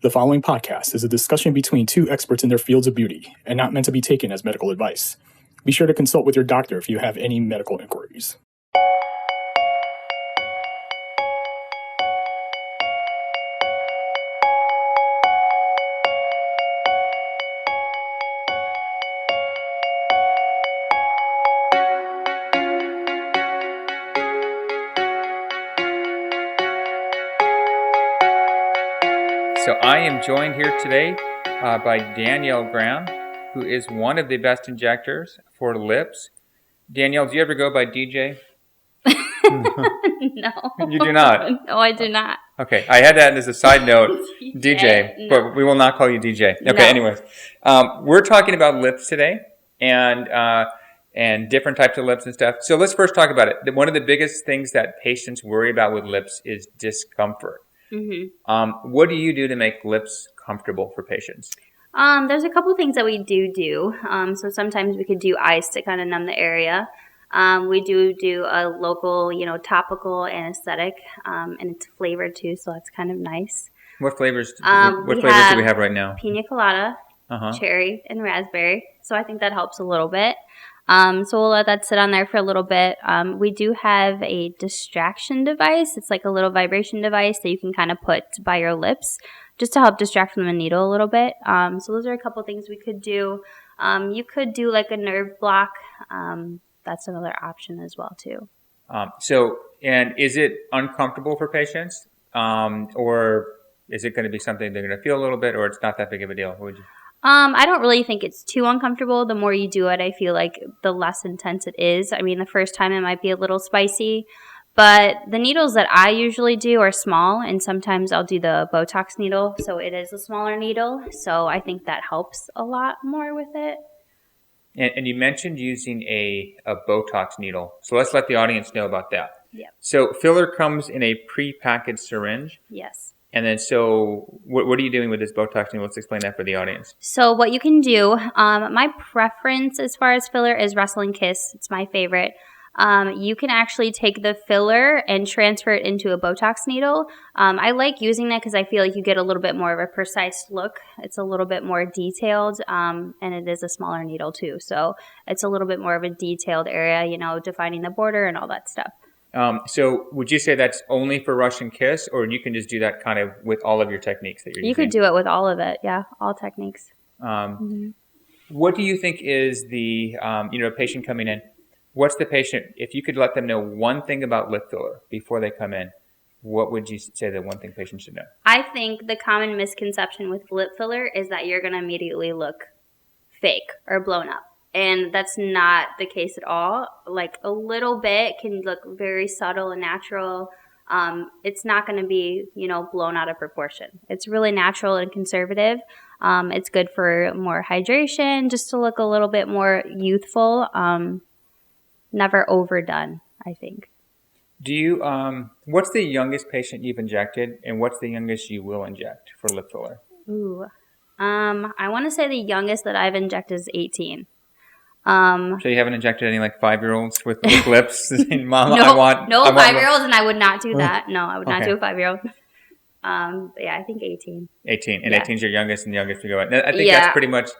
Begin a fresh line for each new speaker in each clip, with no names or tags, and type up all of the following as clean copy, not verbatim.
The following podcast is a discussion between two experts in their fields of beauty and not meant to be taken as medical advice. Be sure to consult with your doctor if you have any medical inquiries.
So I am joined here today by Danielle Graham, who is one of the best injectors for lips. Danielle, do you ever go by DJ?
No.
You do not?
No, I do not.
Okay, I had that as a side note, DJ,
no.
but we will not call you DJ. Okay,
No.
Anyways. We're talking about lips today and different types of lips and stuff. So let's first talk about it. One of the biggest things that patients worry about with lips is discomfort.
Mm-hmm.
What do you do to make lips comfortable for patients?
There's a couple things that we do. So sometimes we could do ice to kind of numb the area. We do a local, topical anesthetic, and it's flavored too, so that's kind of nice.
What flavors? Do we have right now?
Pina colada, cherry, and raspberry. So I think that helps a little bit. So we'll let that sit on there for a little bit. We do have a distraction device. It's like a little vibration device that you can kind of put by your lips just to help distract from the needle a little bit. So those are a couple things we could do. You could do like a nerve block. That's another option as well too.
And is it uncomfortable for patients? Or is it going to be something they're going to feel a little bit, or it's not that big of a deal? What would you?
I don't really think it's too uncomfortable. The more you do it, I feel like the less intense it is. I mean, the first time it might be a little spicy, but the needles that I usually do are small, and sometimes I'll do the Botox needle, so it is a smaller needle. So I think that helps a lot more with it.
And you mentioned using a Botox needle. So let's let the audience know about that.
Yep.
So filler comes in a pre-packaged syringe.
Yes.
And then so what are you doing with this Botox needle? Let's explain that for the audience.
So what you can do, my preference as far as filler is Wrestle and Kiss. It's my favorite. You can actually take the filler and transfer it into a Botox needle. I like using that because I feel like you get a little bit more of a precise look. It's a little bit more detailed, and it is a smaller needle too. So it's a little bit more of a detailed area, defining the border and all that stuff.
So would you say that's only for Rush and Kiss, or you can just do that kind of with all of your techniques that you're using?
You could do it with all of it, yeah, all techniques.
What do you think is the, patient coming in? What's the patient, if you could let them know one thing about lip filler before they come in, what would you say the one thing patients should know?
I think the common misconception with lip filler is that you're going to immediately look fake or blown up. And that's not the case at all. Like a little bit can look very subtle and natural. It's not going to be, blown out of proportion. It's really natural and conservative. It's good for more hydration, just to look a little bit more youthful. Never overdone, I think.
Do you, what's the youngest patient you've injected, and what's the youngest you will inject for lip filler?
Ooh. I want to say the youngest that I've injected is 18.
So you haven't injected any 5-year-olds with lips? Mom,
no,
I want
5-year-olds, and I would not do that. No, I would not
Okay.
do a 5-year-old. But yeah, I think 18.
18, and
Yeah.
18 is your youngest, and the youngest you go at. I think that's pretty much.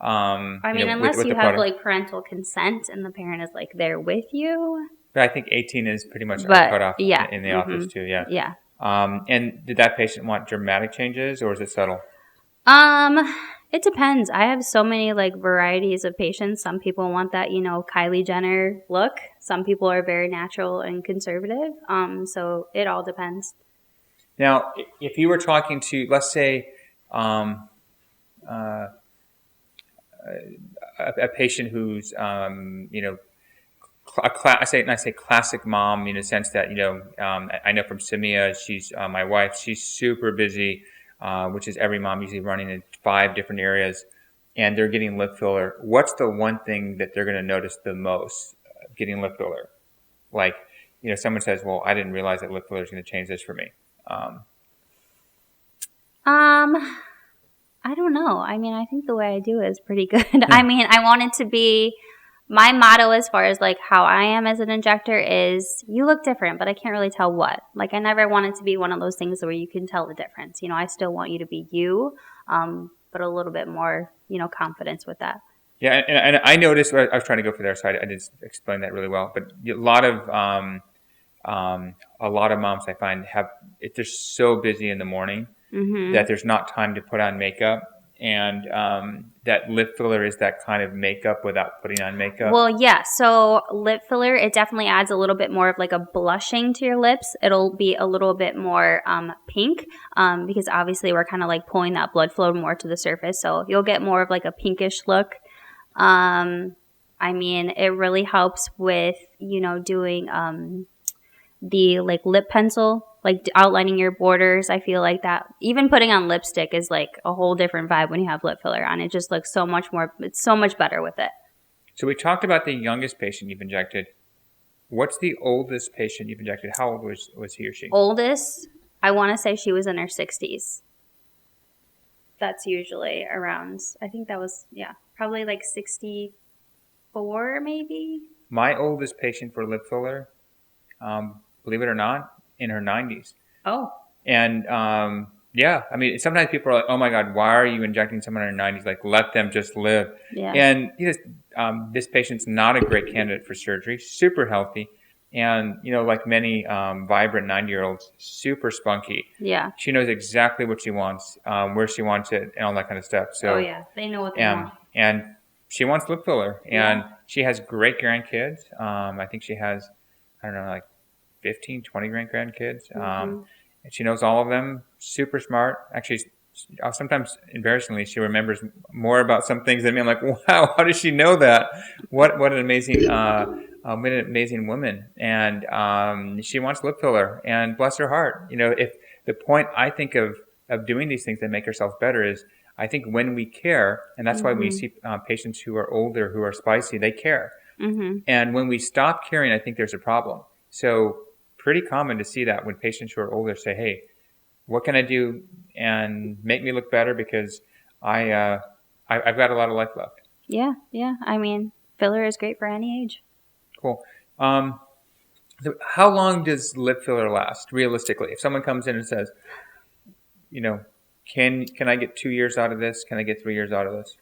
Unless
with
you
the
have
product.
parental consent and the parent is there with you.
But I think 18 is pretty much our
But,
cutoff
yeah.
in the office too. Yeah.
Yeah.
And did that patient want dramatic changes, or is it subtle?
It depends. I have so many varieties of patients. Some people want that, Kylie Jenner look. Some people are very natural and conservative. So it all depends.
Now, if you were talking to, let's say, a patient who's, I say classic mom in a sense that, I know from Samia, she's my wife, she's super busy, which is every mom usually running in 5 different areas, and they're getting lip filler. What's the one thing that they're going to notice the most getting lip filler? Someone says, well, I didn't realize that lip filler is going to change this for me.
I don't know. I mean, I think the way I do it is pretty good. I mean, I want it to be My motto as far as like how I am as an injector is you look different, but I can't really tell what. Like I never want it to be one of those things where you can tell the difference. I still want you to be you, but a little bit more, confidence with that.
Yeah, and I noticed, I was trying to go for there, so I didn't explain that really well. But a lot of moms I find they're so busy in the morning that there's not time to put on makeup, and that lip filler is that kind of makeup without putting on makeup.
Well, yeah. So lip filler, it definitely adds a little bit more of like a blushing to your lips. It'll be a little bit more pink because obviously we're kind of like pulling that blood flow more to the surface. So you'll get more of like a pinkish look. It really helps with, doing the like lip pencil, like outlining your borders. I feel like that even putting on lipstick is like a whole different vibe when you have lip filler on. It just looks so much more, it's so much better with it.
So we talked about the youngest patient you've injected. What's the oldest patient you've injected? How old was he or she?
Oldest, I want to say she was in her 60s. That's usually around, I think that was, probably like 64 maybe.
My oldest patient for lip filler, believe it or not, in her 90s.
Oh.
And sometimes people are like, oh my God, why are you injecting someone in their 90s? Like, let them just live.
Yeah.
And this patient's not a great candidate for surgery, super healthy. And, like many vibrant 90-year-olds, super spunky.
Yeah.
She knows exactly what she wants, where she wants it, and all that kind of stuff. So,
they know what they want.
And she wants lip filler. And she has great grandkids. I think she has, I don't know, like 15, 20 grandkids. And she knows all of them, super smart. Actually, sometimes embarrassingly, she remembers more about some things than me. I'm like, wow, how does she know that? What an amazing woman. And she wants lip filler, and bless her heart. If the point I think of doing these things that make ourselves better is, I think when we care, and that's why when you see patients who are older, who are spicy, they care. And when we stop caring, I think there's a problem. So pretty common to see that when patients who are older say, hey, what can I do and make me look better, because I've got a lot of life left.
Yeah. Filler is great for any age.
Cool. So how long does lip filler last, realistically? If someone comes in and says, can I get 2 years out of this? Can I get 3 years out of this?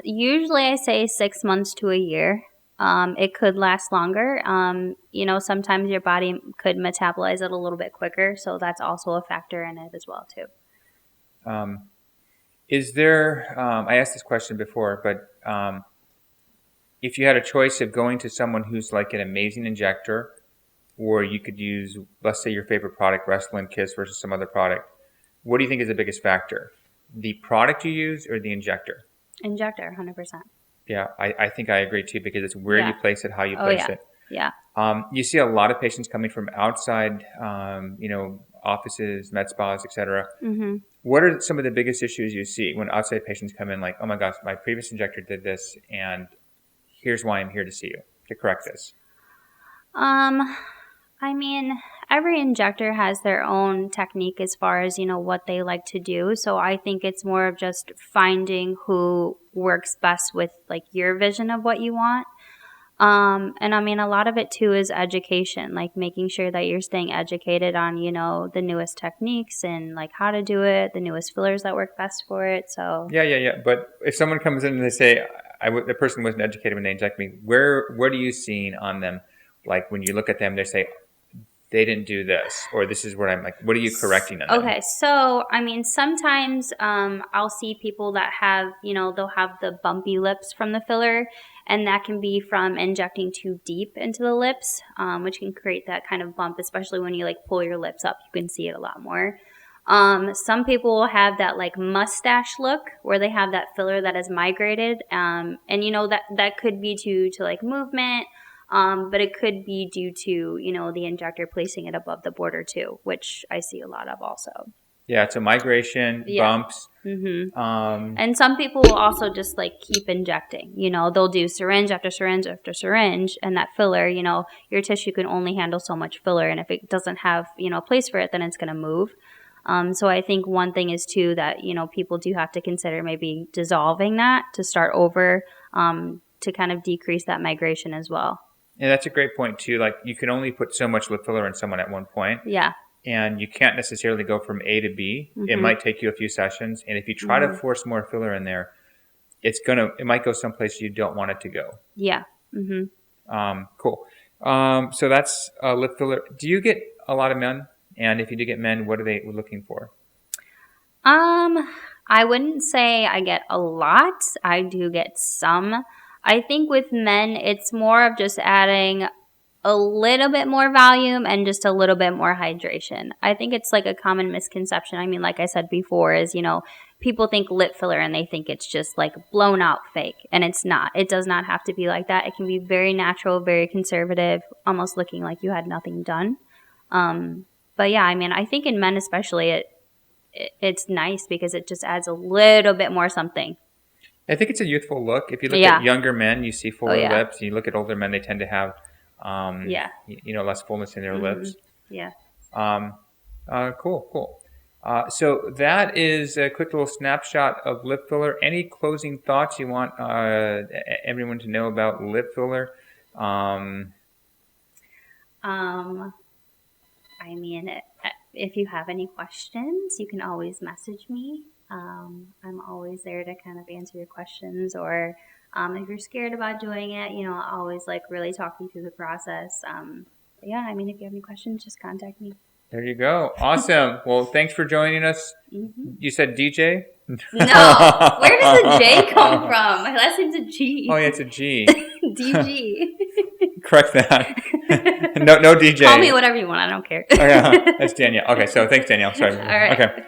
Usually I say 6 months to a year. It could last longer. Sometimes your body could metabolize it a little bit quicker, so that's also a factor in it as well too.
Is there? I asked this question before, but if you had a choice of going to someone who's like an amazing injector, or you could use, let's say, your favorite product, Restylane Kiss, versus some other product, what do you think is the biggest factor? The product you use or the injector?
Injector, 100%.
Yeah, I think I agree too, because it's where you place it, how you place it.
Yeah.
You see a lot of patients coming from outside, offices, med spas, etc. What are some of the biggest issues you see when outside patients come in, like, oh my gosh, my previous injector did this, and here's why I'm here to see you to correct this?
Every injector has their own technique as far as, what they like to do. So I think it's more of just finding who works best with like your vision of what you want. A lot of it too is education, like making sure that you're staying educated on, the newest techniques and like how to do it, the newest fillers that work best for it. So
yeah. But if someone comes in and they say, the person wasn't educated when they inject me, what are you seeing on them? Like when you look at them, they say, they didn't do this, or this is what I'm like, what are you correcting on them?
Okay, so, sometimes I'll see people that have, they'll have the bumpy lips from the filler, and that can be from injecting too deep into the lips, which can create that kind of bump, especially when you, like, pull your lips up. You can see it a lot more. Some people will have that, like, mustache look, where they have that filler that is migrated, and, that could be due to, like, movement. But it could be due to, the injector placing it above the border too, which I see a lot of also.
Yeah, it's a migration, bumps.
And some people will also just like keep injecting. They'll do syringe after syringe after syringe, and that filler, your tissue can only handle so much filler, and if it doesn't have, a place for it, then it's going to move. So I think one thing is too that, people do have to consider maybe dissolving that to start over, to kind of decrease that migration as well.
And that's a great point too. Like you can only put so much lip filler in someone at one point.
Yeah.
And you can't necessarily go from A to B.
Mm-hmm.
It might take you a few sessions. And if you try to force more filler in there, it might go someplace you don't want it to go.
Yeah. Mm-hmm.
Cool. So that's lip filler. Do you get a lot of men? And if you do get men, what are they looking for?
I wouldn't say I get a lot. I do get some. I think with men, it's more of just adding a little bit more volume and just a little bit more hydration. I think it's like a common misconception. I mean, like I said before, is, people think lip filler and they think it's just like blown out fake, and it's not. It does not have to be like that. It can be very natural, very conservative, almost looking like you had nothing done. But yeah, I mean, I think in men especially, it's nice because it just adds a little bit more something.
I think it's a youthful look. If you look at younger men, you see fuller lips. And you look at older men, they tend to have less fullness in their lips.
Yeah.
Cool. So that is a quick little snapshot of lip filler. Any closing thoughts you want everyone to know about lip filler?
I mean, if you have any questions, you can always message me. I'm always there to kind of answer your questions, or if you're scared about doing it, I'll always really talk you through the process. Yeah, I mean, if you have any questions, just contact me.
There you go. Awesome. Well, thanks for joining us. Mm-hmm. You said DJ?
No. Where does the J come from? My last name's a G.
Oh, yeah, it's a G.
DG.
Correct that. No DJ.
Call me whatever you want. I don't care.
Oh, yeah. That's Danielle. Okay, so thanks, Danielle. Sorry.
All right.
Okay.